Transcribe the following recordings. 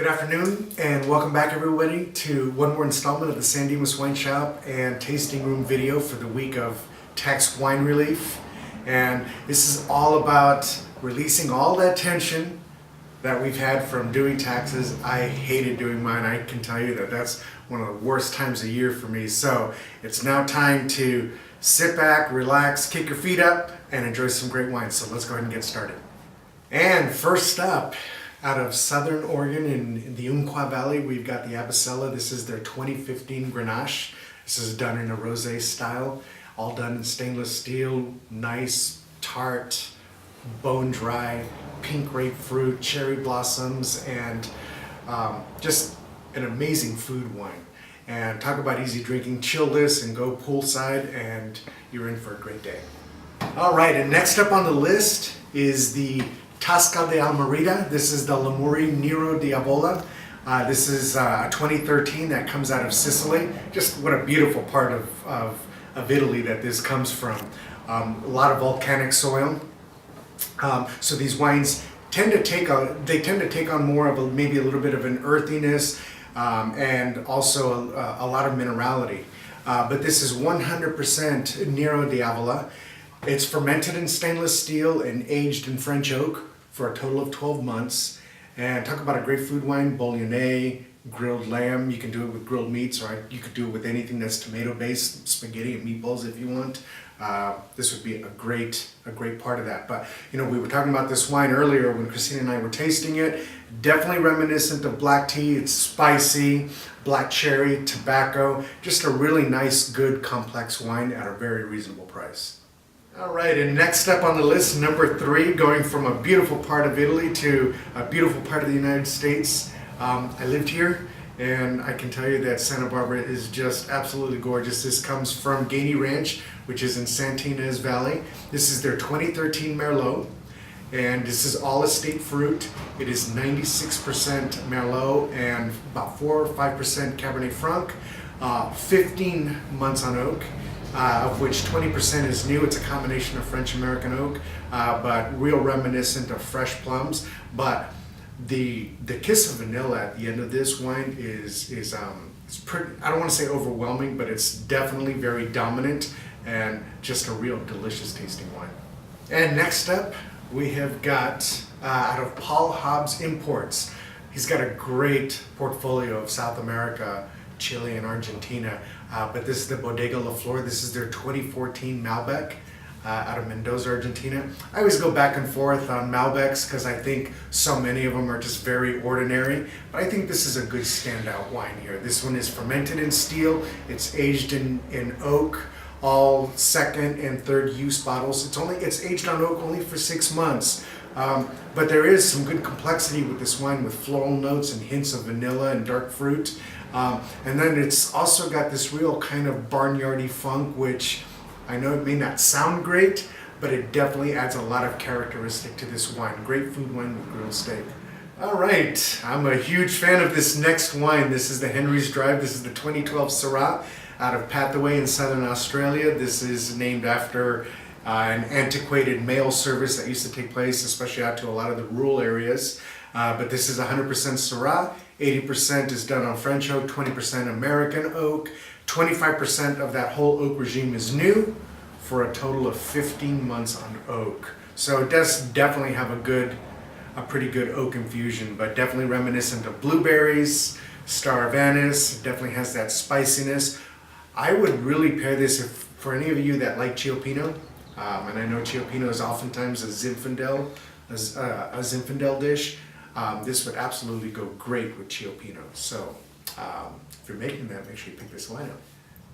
Good afternoon and welcome back everybody to one more installment of the San Dimas Wine Shop and Tasting Room video for the week of tax wine relief. And this is all about releasing all that tension that we've had from doing taxes. I hated doing mine. I can tell you that that's one of the worst times of year for me. So it's now time to sit back, relax, kick your feet up, and enjoy some great wine. So let's go ahead and get started. And first up, out of Southern Oregon in the Umpqua Valley, we've got the Abyssella. This is their 2015 Grenache. This is done in a rosé style, all done in stainless steel, nice, tart, bone dry, pink grapefruit, cherry blossoms, and just an amazing food wine. And talk about easy drinking. Chill this and go poolside and you're in for a great day. All right, and next up on the list is the Tasca de Almerida. This is the Lamuri Nero Diavola. This is 2013 that comes out of Sicily. Just what a beautiful part of Italy that this comes from. A lot of volcanic soil. So these wines tend to take on more of maybe a little bit of an earthiness and also a lot of minerality. But this is 100% Nero Diavola. It's fermented in stainless steel and aged in French oak for a total of 12 months. And talk about a great food wine, bouillonné, grilled lamb. You can do it with grilled meats, or you could do it with anything that's tomato-based, spaghetti and meatballs if you want. This would be a great part of that. But you know, we were talking about this wine earlier when Christina and I were tasting it. Definitely reminiscent of black tea. It's spicy, black cherry, tobacco. Just a really nice, good, complex wine at a very reasonable price. All right, and next up on the list, number 3, going from a beautiful part of Italy to a beautiful part of the United States. I lived here, and I can tell you that Santa Barbara is just absolutely gorgeous. This comes from Gainey Ranch, which is in Santa Ynez Valley. This is their 2013 Merlot, and this is all estate fruit. It is 96% Merlot and about 4 or 5% Cabernet Franc, 15 months on oak. Of which 20% is new. It's a combination of French American oak, but real reminiscent of fresh plums. But the kiss of vanilla at the end of this wine is it's pretty. I don't want to say overwhelming, but it's definitely very dominant and just a real delicious tasting wine. And next up, we have got out of Paul Hobbs Imports. He's got a great portfolio of South America, Chile and Argentina, but this is the Bodega La Flor. This is their 2014 Malbec out of Mendoza, Argentina. I always go back and forth on Malbecs because I think so many of them are just very ordinary, but I think this is a good standout wine here. This one is fermented in steel. It's aged in oak, all second and third use bottles. It's aged on oak only for 6 months. But there is some good complexity with this wine with floral notes and hints of vanilla and dark fruit. And then it's also got this real kind of barnyardy funk, which I know it may not sound great, but it definitely adds a lot of characteristic to this wine. Great food wine with grilled steak. All right, I'm a huge fan of this next wine. This is the Henry's Drive. This is the 2012 Syrah out of Pathaway in Southern Australia. This is named after an antiquated mail service that used to take place, especially out to a lot of the rural areas. But this is 100% Syrah. 80% is done on French oak, 20% American oak. 25% of that whole oak regime is new for a total of 15 months on oak. So it does definitely have a pretty good oak infusion, but definitely reminiscent of blueberries, star of anise. It definitely has that spiciness. I would really pair this for any of you that like Cioppino. And I know Cioppino is oftentimes a Zinfandel dish. This would absolutely go great with Cioppino. So if you're making that, make sure you pick this wine up.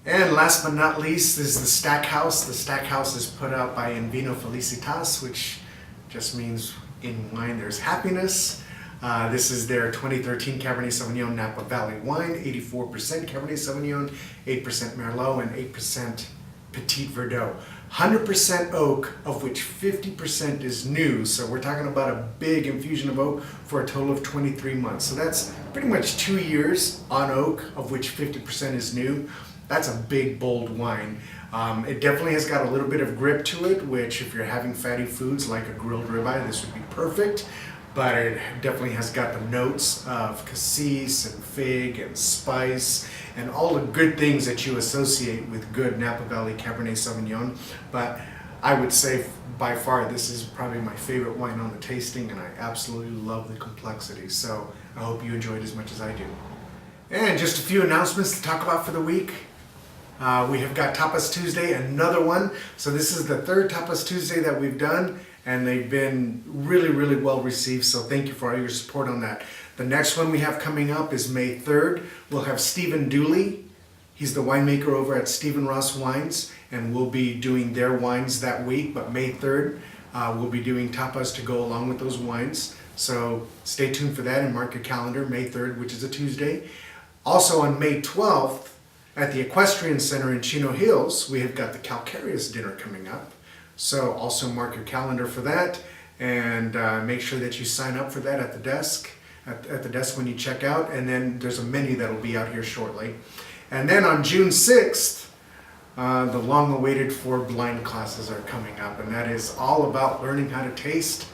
And last but not least is the Stackhouse. The Stackhouse is put out by In Vino Felicitas, which just means in wine there's happiness. This is their 2013 Cabernet Sauvignon Napa Valley wine, 84% Cabernet Sauvignon, 8% Merlot, and 8% Petit Verdot. 100% oak, of which 50% is new. So we're talking about a big infusion of oak for a total of 23 months. So that's pretty much 2 years on oak, of which 50% is new. That's a big, bold wine. It definitely has got a little bit of grip to it, which if you're having fatty foods like a grilled ribeye, this would be perfect. but it definitely has got the notes of cassis and fig and spice and all the good things that you associate with good Napa Valley Cabernet Sauvignon. But I would say by far this is probably my favorite wine on the tasting, and I absolutely love the complexity. So I hope you enjoyed as much as I do. And just a few announcements to talk about for the week. We have got Tapas Tuesday, another one. So this is the third Tapas Tuesday that we've done, and they've been really, really well received. So thank you for all your support on that. The next one we have coming up is May 3rd. We'll have Stephen Dooley. He's the winemaker over at Stephen Ross Wines, and we'll be doing their wines that week. But May 3rd, we'll be doing tapas to go along with those wines. So stay tuned for that and mark your calendar, May 3rd, which is a Tuesday. Also on May 12th, at the Equestrian Center in Chino Hills, we have got the Calcareous dinner coming up. So also mark your calendar for that, and make sure that you sign up for that at the desk, at the desk when you check out. And then there's a menu that will be out here shortly. And then on June 6th, the long-awaited 4 blind classes are coming up, and that is all about learning how to taste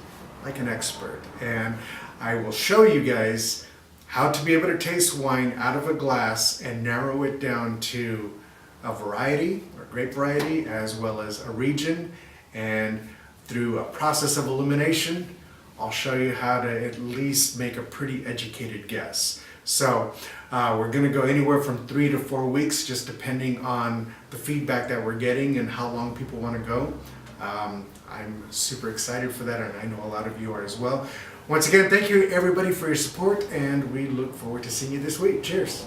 like an expert. And I will show you guys how to be able to taste wine out of a glass and narrow it down to a variety, or grape variety, as well as a region. And through a process of elimination, I'll show you how to at least make a pretty educated guess. So we're going to go anywhere from 3 to 4 weeks, just depending on the feedback that we're getting and how long people want to go. I'm super excited for that, and I know a lot of you are as well. Once again, thank you everybody for your support, and we look forward to seeing you this week. Cheers.